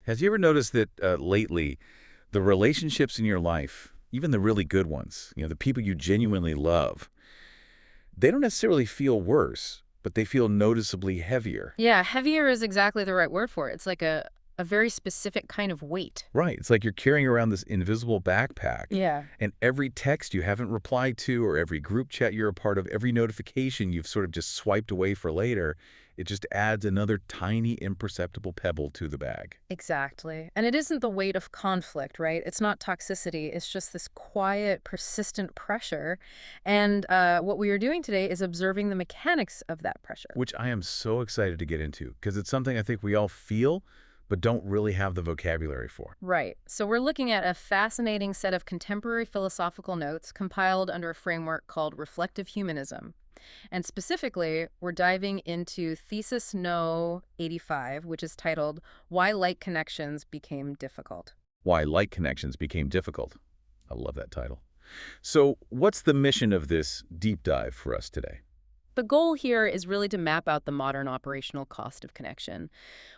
Has you ever noticed that lately, the relationships in your life, even the really good ones, the people you genuinely love, they don't necessarily feel worse, but they feel noticeably heavier. Yeah, heavier is exactly the right word for it. It's like a very specific kind of weight. Right. It's like you're carrying around this invisible backpack, Yeah. and every text you haven't replied to or every group chat you're a part of, every notification you've sort of just swiped away for later, it just adds another tiny, imperceptible pebble to the bag. Exactly. And it isn't the weight of conflict, right? It's not toxicity. It's just this quiet, persistent pressure. And what we are doing today is observing the mechanics of that pressure. Which I am so excited to get into, because it's something I think we all feel, but don't really have the vocabulary for. Right. So we're looking at a fascinating set of contemporary philosophical notes compiled under a framework called Reflective Humanism. And specifically, we're diving into Thesis No. 85, which is titled Why Light Connections Became Difficult. Why light connections became difficult. I love that title. So what's the mission of this deep dive for us today? The goal here is really to map out the modern operational cost of connection.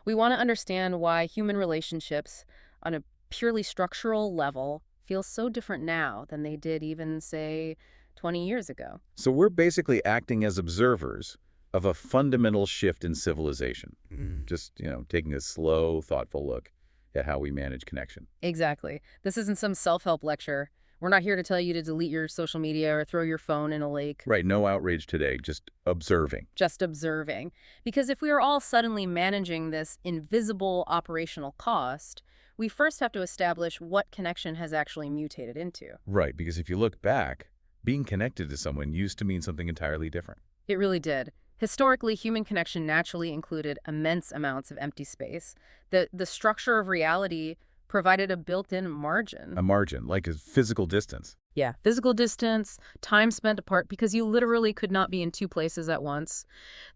We want to understand why human relationships, on a purely structural level, feel so different now than they did even, say, 20 years ago. So we're basically acting as observers of a fundamental shift in civilization. Just, taking a slow, thoughtful look at how we manage connection. Exactly. This isn't some self-help lecture. We're not here to tell you to delete your social media or throw your phone in a lake. Right, no outrage today, just observing. Just observing. Because if we are all suddenly managing this invisible operational cost, we first have to establish what connection has actually mutated into. Right, because if you look back, being connected to someone used to mean something entirely different. It really did. Historically, human connection naturally included immense amounts of empty space. The structure of reality provided a built-in margin. A margin, like a physical distance. Yeah, physical distance, time spent apart, because you literally could not be in two places at once.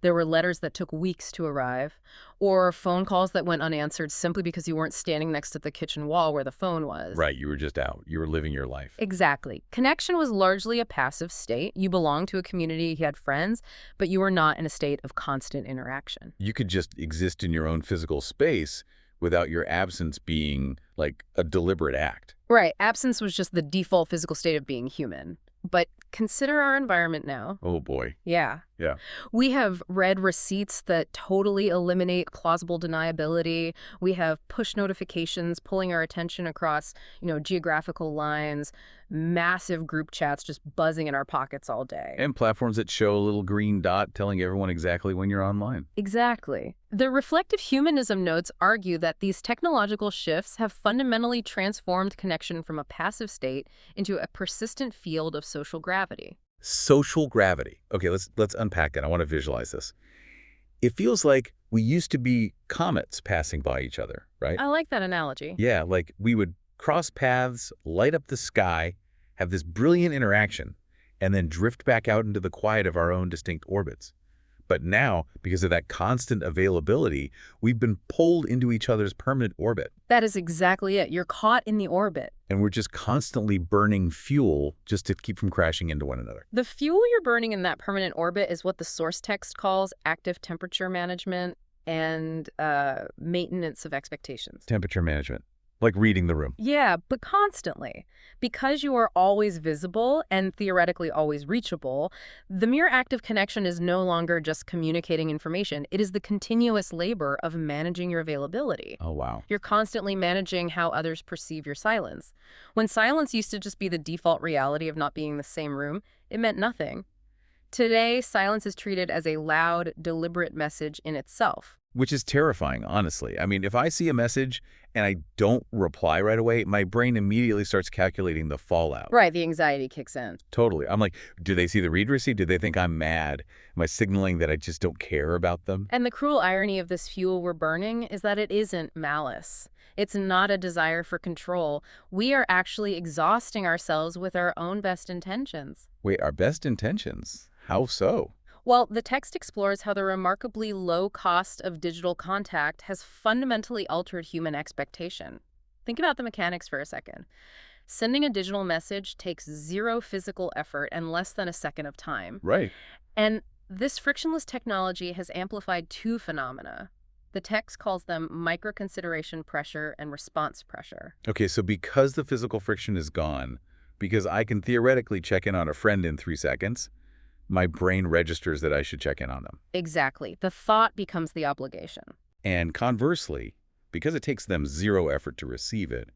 There were letters that took weeks to arrive, or phone calls that went unanswered simply because you weren't standing next to the kitchen wall where the phone was. Right, you were just out. You were living your life. Exactly. Connection was largely a passive state. You belonged to a community, you had friends, but you were not in a state of constant interaction. You could just exist in your own physical space without your absence being like a deliberate act. Right. Absence was just the default physical state of being human. But consider our environment now. Oh boy. Yeah. Yeah. We have read receipts that totally eliminate plausible deniability. We have push notifications pulling our attention across, geographical lines, massive group chats just buzzing in our pockets all day. And platforms that show a little green dot telling everyone exactly when you're online. Exactly. The reflective humanism notes argue that these technological shifts have fundamentally transformed connection from a passive state into a persistent field of social gravity. Social gravity. Okay, let's unpack that. I want to visualize this. It feels like we used to be comets passing by each other, right? I like that analogy. Yeah, like we would cross paths, light up the sky, have this brilliant interaction, and then drift back out into the quiet of our own distinct orbits. But now, because of that constant availability, we've been pulled into each other's permanent orbit. That is exactly it. You're caught in the orbit. And we're just constantly burning fuel just to keep from crashing into one another. The fuel you're burning in that permanent orbit is what the source text calls active temperature management and maintenance of expectations. Temperature management. Like reading the room. Yeah, but constantly. Because you are always visible and theoretically always reachable, the mere act of connection is no longer just communicating information. It is the continuous labor of managing your availability. Oh, wow. You're constantly managing how others perceive your silence. When silence used to just be the default reality of not being in the same room, it meant nothing. Today, silence is treated as a loud, deliberate message in itself. Which is terrifying, honestly. I mean, if I see a message and I don't reply right away, my brain immediately starts calculating the fallout. Right, the anxiety kicks in. Totally. I'm like, do they see the read receipt? Do they think I'm mad? Am I signaling that I just don't care about them? And the cruel irony of this fuel we're burning is that it isn't malice. It's not a desire for control. We are actually exhausting ourselves with our own best intentions. Wait, our best intentions? How so? Well, the text explores how the remarkably low cost of digital contact has fundamentally altered human expectation. Think about the mechanics for a second. Sending a digital message takes zero physical effort and less than a second of time. Right. And this frictionless technology has amplified two phenomena. The text calls them micro-consideration pressure and response pressure. Okay, so because the physical friction is gone, because I can theoretically check in on a friend in 3 seconds, my brain registers that I should check in on them. Exactly. The thought becomes the obligation. And conversely, because it takes them 0 effort to receive it,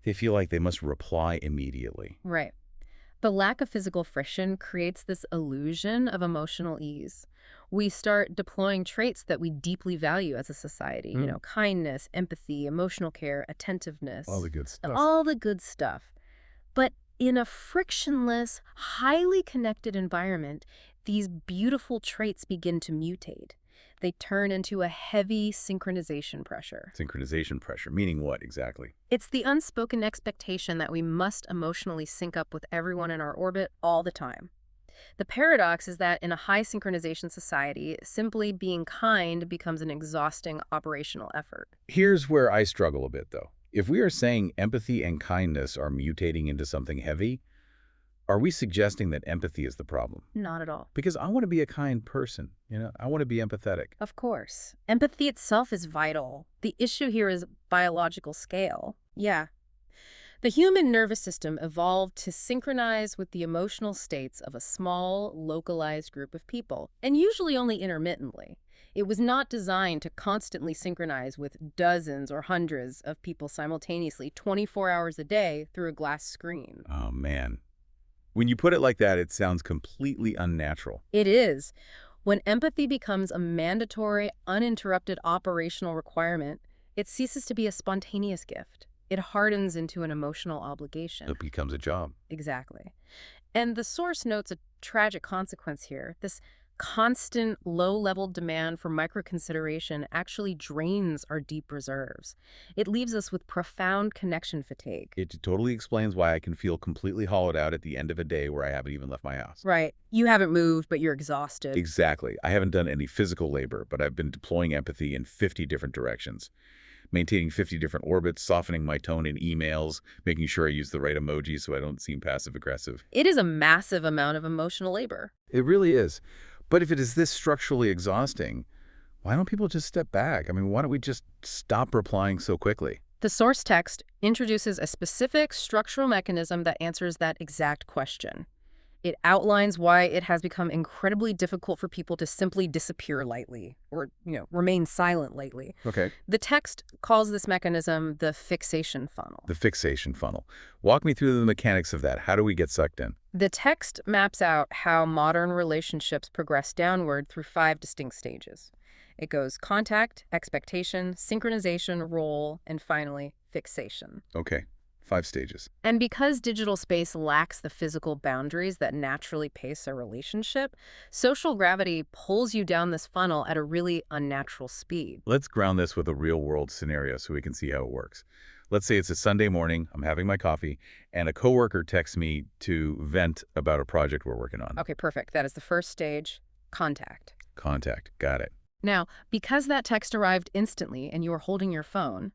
they feel like they must reply immediately. Right. The lack of physical friction creates this illusion of emotional ease. We start deploying traits that we deeply value as a society, kindness, empathy, emotional care, All attentiveness, the good stuff. all the good stuff. But in a frictionless, highly connected environment, these beautiful traits begin to mutate. They turn into a heavy synchronization pressure. Synchronization pressure, meaning what exactly? It's the unspoken expectation that we must emotionally sync up with everyone in our orbit all the time. The paradox is that in a high synchronization society, simply being kind becomes an exhausting operational effort. Here's where I struggle a bit, though. If we are saying empathy and kindness are mutating into something heavy, are we suggesting that empathy is the problem? Not at all. Because I want to be a kind person, I want to be empathetic. Of course. Empathy itself is vital. The issue here is biological scale. Yeah. The human nervous system evolved to synchronize with the emotional states of a small, localized group of people, and usually only intermittently. It was not designed to constantly synchronize with dozens or hundreds of people simultaneously 24 hours a day through a glass screen. Oh, man. When you put it like that, it sounds completely unnatural. It is. When empathy becomes a mandatory, uninterrupted operational requirement, it ceases to be a spontaneous gift. It hardens into an emotional obligation. It becomes a job. Exactly. And the source notes a tragic consequence here. This constant low-level demand for micro-consideration actually drains our deep reserves. It leaves us with profound connection fatigue. It totally explains why I can feel completely hollowed out at the end of a day where I haven't even left my house. Right. You haven't moved, but you're exhausted. Exactly. I haven't done any physical labor, but I've been deploying empathy in 50 different directions. Maintaining 50 different orbits, softening my tone in emails, making sure I use the right emoji so I don't seem passive-aggressive. It is a massive amount of emotional labor. It really is. But if it is this structurally exhausting, why don't people just step back? I mean, why don't we just stop replying so quickly? The source text introduces a specific structural mechanism that answers that exact question. It outlines why it has become incredibly difficult for people to simply disappear lightly or, remain silent lately. Okay. The text calls this mechanism the fixation funnel. The fixation funnel. Walk me through the mechanics of that. How do we get sucked in? The text maps out how modern relationships progress downward through 5 distinct stages. It goes contact, expectation, synchronization, role, and finally, fixation. Okay. 5 stages. And because digital space lacks the physical boundaries that naturally pace a relationship, social gravity pulls you down this funnel at a really unnatural speed. Let's ground this with a real-world scenario so we can see how it works. Let's say it's a Sunday morning, I'm having my coffee, and a coworker texts me to vent about a project we're working on. Okay, perfect. That is the first stage, contact. Contact. Got it. Now, because that text arrived instantly and you are holding your phone,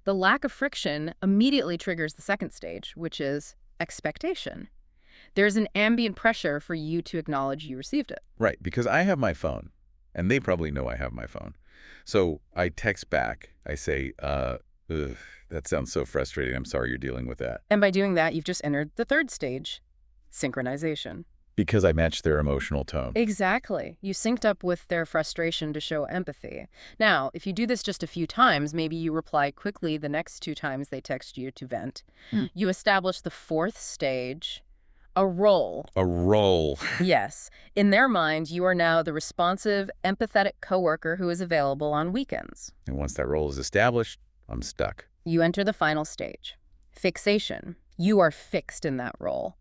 the lack of friction immediately triggers the second stage, which is expectation. There's an ambient pressure for you to acknowledge you received it. Right, because I have my phone, and they probably know I have my phone. So I text back. I say, ugh, that sounds so frustrating. I'm sorry you're dealing with that. And by doing that, you've just entered the third stage, synchronization. Because I matched their emotional tone. Exactly. You synced up with their frustration to show empathy. Now, if you do this just a few times, maybe you reply quickly the next 2 times they text you to vent. You establish the fourth stage, a role. A role. Yes. In their mind, you are now the responsive, empathetic coworker who is available on weekends. And once that role is established, I'm stuck. You enter the final stage, fixation. You are fixed in that role.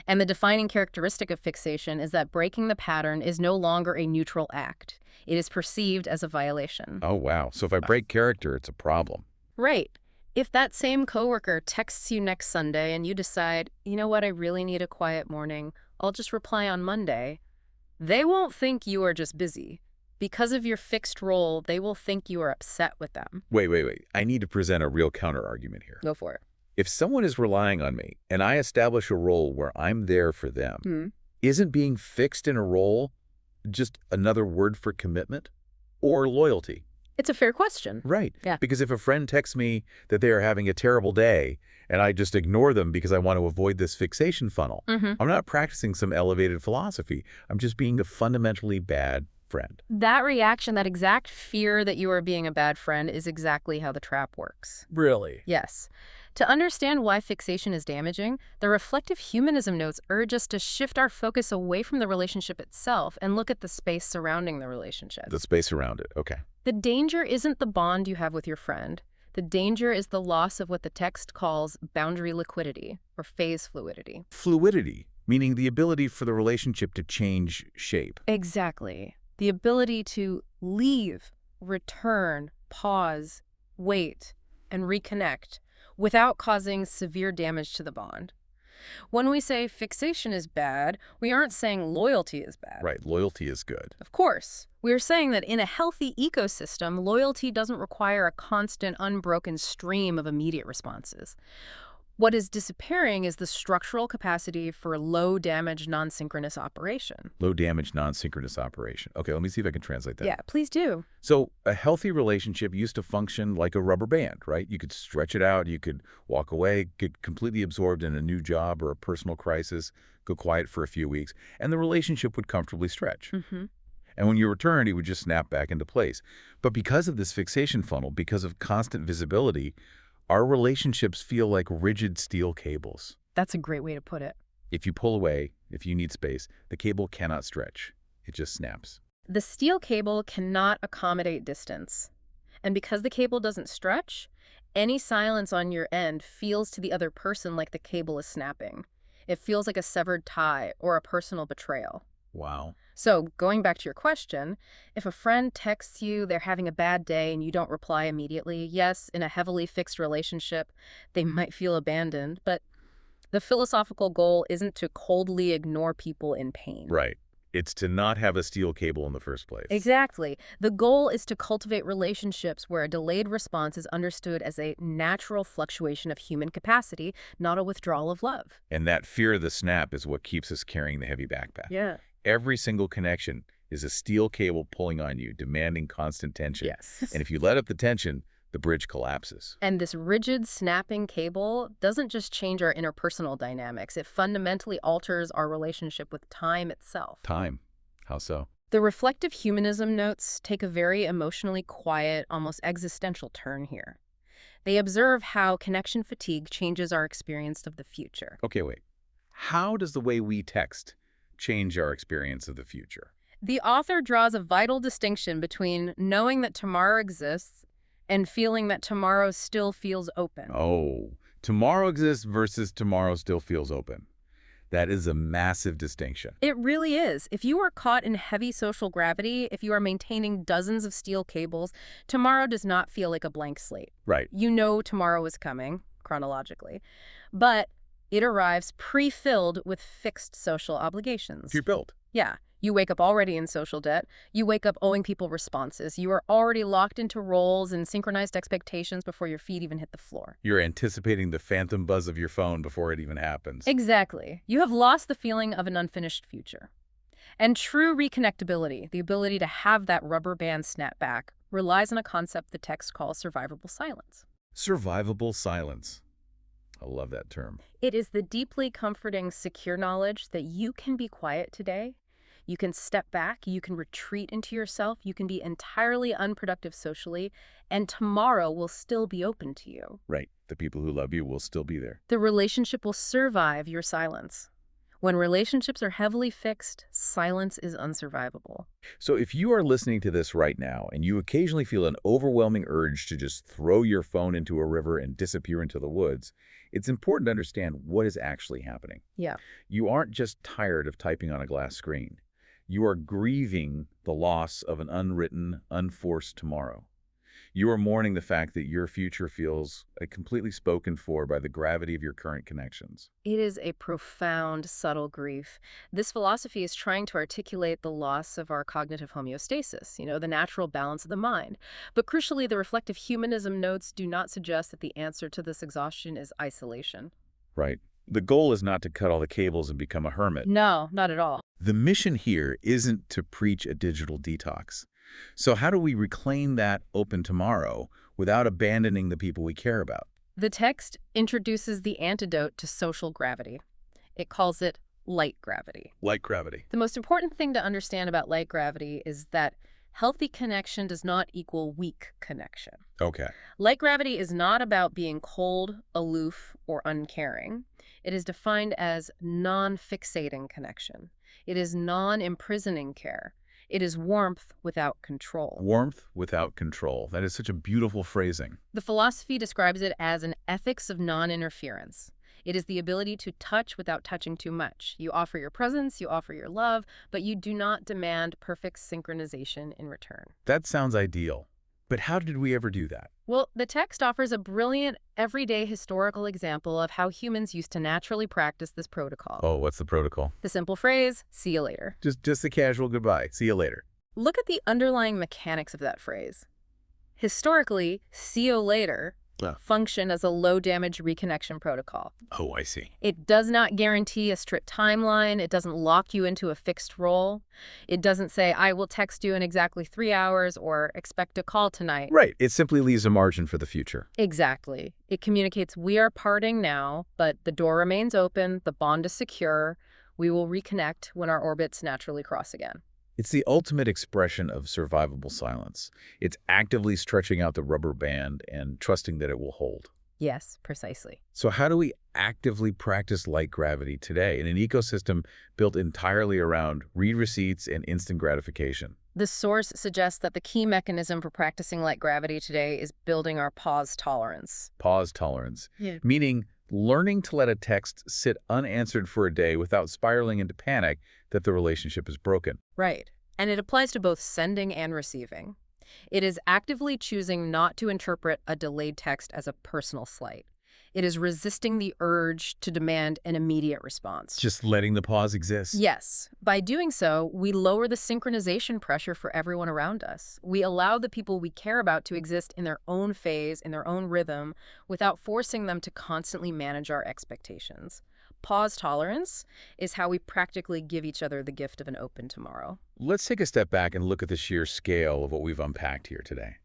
And the defining characteristic of fixation is that breaking the pattern is no longer a neutral act. It is perceived as a violation. Oh, wow. So if I break character, it's a problem. Right. If that same coworker texts you next Sunday and you decide, you know what, I really need a quiet morning, I'll just reply on Monday, they won't think you are just busy. Because of your fixed role, they will think you are upset with them. Wait. I need to present a real counter-argument here. Go for it. If someone is relying on me and I establish a role where I'm there for them, isn't being fixed in a role just another word for commitment or loyalty? It's a fair question. Right. Yeah. Because if a friend texts me that they are having a terrible day and I just ignore them because I want to avoid this fixation funnel, I'm not practicing some elevated philosophy. I'm just being a fundamentally bad friend. That reaction, that exact fear that you are being a bad friend is exactly how the trap works. Really? Yes. To understand why fixation is damaging, the reflective humanism notes urge us to shift our focus away from the relationship itself and look at the space surrounding the relationship. The space around it. Okay. The danger isn't the bond you have with your friend. The danger is the loss of what the text calls boundary liquidity or phase fluidity. Fluidity, meaning the ability for the relationship to change shape. Exactly. The ability to leave, return, pause, wait, and reconnect without causing severe damage to the bond. When we say fixation is bad, we aren't saying loyalty is bad. Right. Loyalty is good. Of course. We're saying that in a healthy ecosystem, loyalty doesn't require a constant, unbroken stream of immediate responses. What is disappearing is the structural capacity for low-damage, non-synchronous operation. Low-damage, non-synchronous operation. Okay, let me see if I can translate that. Yeah, please do. So a healthy relationship used to function like a rubber band, right? You could stretch it out, you could walk away, get completely absorbed in a new job or a personal crisis, go quiet for a few weeks, and the relationship would comfortably stretch. And when you returned, it would just snap back into place. But because of this fixation funnel, because of constant visibility, our relationships feel like rigid steel cables. That's a great way to put it. If you pull away, if you need space, the cable cannot stretch. It just snaps. The steel cable cannot accommodate distance. And because the cable doesn't stretch, any silence on your end feels to the other person like the cable is snapping. It feels like a severed tie or a personal betrayal. Wow. So, going back to your question, if a friend texts you they're having a bad day and you don't reply immediately, yes, in a heavily fixed relationship, they might feel abandoned, but the philosophical goal isn't to coldly ignore people in pain. Right. It's to not have a steel cable in the first place. Exactly. The goal is to cultivate relationships where a delayed response is understood as a natural fluctuation of human capacity, not a withdrawal of love. And that fear of the snap is what keeps us carrying the heavy backpack. Yeah. Every single connection is a steel cable pulling on you, demanding constant tension. Yes. And if you let up the tension, the bridge collapses. And this rigid, snapping cable doesn't just change our interpersonal dynamics. It fundamentally alters our relationship with time itself. Time. How so? The reflective humanism notes take a very emotionally quiet, almost existential turn here. They observe how connection fatigue changes our experience of the future. Okay, wait. How does the way we text change our experience of the future? The author draws a vital distinction between knowing that tomorrow exists and feeling that tomorrow still feels open. Oh, tomorrow exists versus tomorrow still feels open. That is a massive distinction. It really is. If you are caught in heavy social gravity, if you are maintaining dozens of steel cables, tomorrow does not feel like a blank slate. Right. You know tomorrow is coming, chronologically, but it arrives pre-filled with fixed social obligations. Pre-built. Yeah. You wake up already in social debt. You wake up owing people responses. You are already locked into roles and synchronized expectations before your feet even hit the floor. You're anticipating the phantom buzz of your phone before it even happens. Exactly. You have lost the feeling of an unfinished future. And true reconnectability, the ability to have that rubber band snap back, relies on a concept the text calls survivable silence. Survivable silence. I love that term. It is the deeply comforting, secure knowledge that you can be quiet today. You can step back, you can retreat into yourself, you can be entirely unproductive socially, and tomorrow will still be open to you. Right. The people who love you will still be there. The relationship will survive your silence. When relationships are heavily fixed, silence is unsurvivable. So if you are listening to this right now and you occasionally feel an overwhelming urge to just throw your phone into a river and disappear into the woods, it's important to understand what is actually happening. Yeah. You aren't just tired of typing on a glass screen. You are grieving the loss of an unwritten, unforced tomorrow. You are mourning the fact that your future feels completely spoken for by the gravity of your current connections. It is a profound, subtle grief. This philosophy is trying to articulate the loss of our cognitive homeostasis, the natural balance of the mind. But crucially, the reflective humanism notes do not suggest that the answer to this exhaustion is isolation. Right. The goal is not to cut all the cables and become a hermit. No, not at all. The mission here isn't to preach a digital detox. So how do we reclaim that open tomorrow without abandoning the people we care about? The text introduces the antidote to social gravity. It calls it light gravity. Light gravity. The most important thing to understand about light gravity is that healthy connection does not equal weak connection. Okay. Light gravity is not about being cold, aloof, or uncaring. It is defined as non-fixating connection. It is non-imprisoning care. It is warmth without control. Warmth without control. That is such a beautiful phrasing. The philosophy describes it as an ethics of non-interference. It is the ability to touch without touching too much. You offer your presence, you offer your love, but you do not demand perfect synchronization in return. That sounds ideal. But how did we ever do that? Well, the text offers a brilliant, everyday historical example of how humans used to naturally practice this protocol. Oh, what's the protocol? The simple phrase, "see you later." Just a casual goodbye. See you later. Look at the underlying mechanics of that phrase. Historically, "see you later" functioned as a low-damage reconnection protocol. Oh, I see. It does not guarantee a strict timeline. It doesn't lock you into a fixed role. It doesn't say, "I will text you in exactly 3 hours," or "expect a call tonight." Right. It simply leaves a margin for the future. Exactly. It communicates, "We are parting now, but the door remains open, the bond is secure. We will reconnect when our orbits naturally cross again." It's the ultimate expression of survivable silence. It's actively stretching out the rubber band and trusting that it will hold. Yes, precisely. So how do we actively practice light gravity today in an ecosystem built entirely around read receipts and instant gratification? The source suggests that the key mechanism for practicing light gravity today is building our pause tolerance. Pause tolerance, meaning learning to let a text sit unanswered for a day without spiraling into panic that the relationship is broken. Right. And it applies to both sending and receiving. It is actively choosing not to interpret a delayed text as a personal slight. It is resisting the urge to demand an immediate response. Just letting the pause exist. Yes. By doing so, we lower the synchronization pressure for everyone around us. We allow the people we care about to exist in their own phase, in their own rhythm, without forcing them to constantly manage our expectations. Pause tolerance is how we practically give each other the gift of an open tomorrow. Let's take a step back and look at the sheer scale of what we've unpacked here today.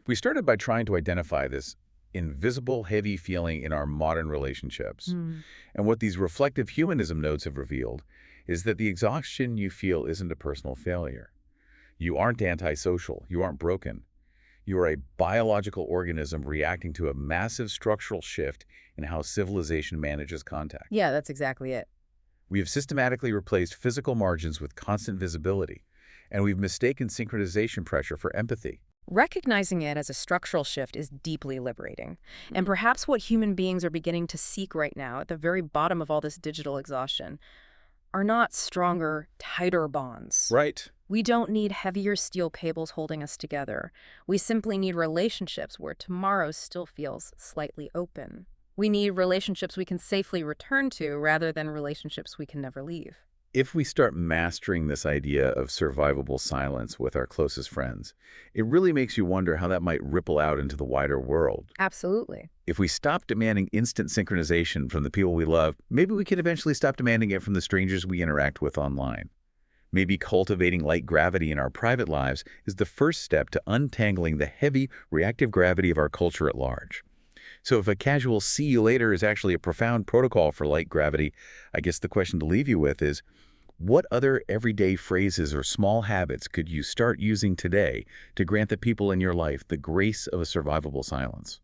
We started by trying to identify this invisible, heavy feeling in our modern relationships. And what these reflective humanism notes have revealed is that the exhaustion you feel isn't a personal failure. You aren't antisocial. You aren't broken. You are a biological organism reacting to a massive structural shift in how civilization manages contact. Yeah, that's exactly it. We have systematically replaced physical margins with constant visibility, and we've mistaken synchronization pressure for empathy. Recognizing it as a structural shift is deeply liberating. And perhaps what human beings are beginning to seek right now, at the very bottom of all this digital exhaustion, are not stronger, tighter bonds. Right. We don't need heavier steel cables holding us together. We simply need relationships where tomorrow still feels slightly open. We need relationships we can safely return to rather than relationships we can never leave. If we start mastering this idea of survivable silence with our closest friends, it really makes you wonder how that might ripple out into the wider world. Absolutely. If we stop demanding instant synchronization from the people we love, maybe we can eventually stop demanding it from the strangers we interact with online. Maybe cultivating light gravity in our private lives is the first step to untangling the heavy, reactive gravity of our culture at large. So if a casual "see you later" is actually a profound protocol for light gravity, I guess the question to leave you with is, what other everyday phrases or small habits could you start using today to grant the people in your life the grace of a survivable silence?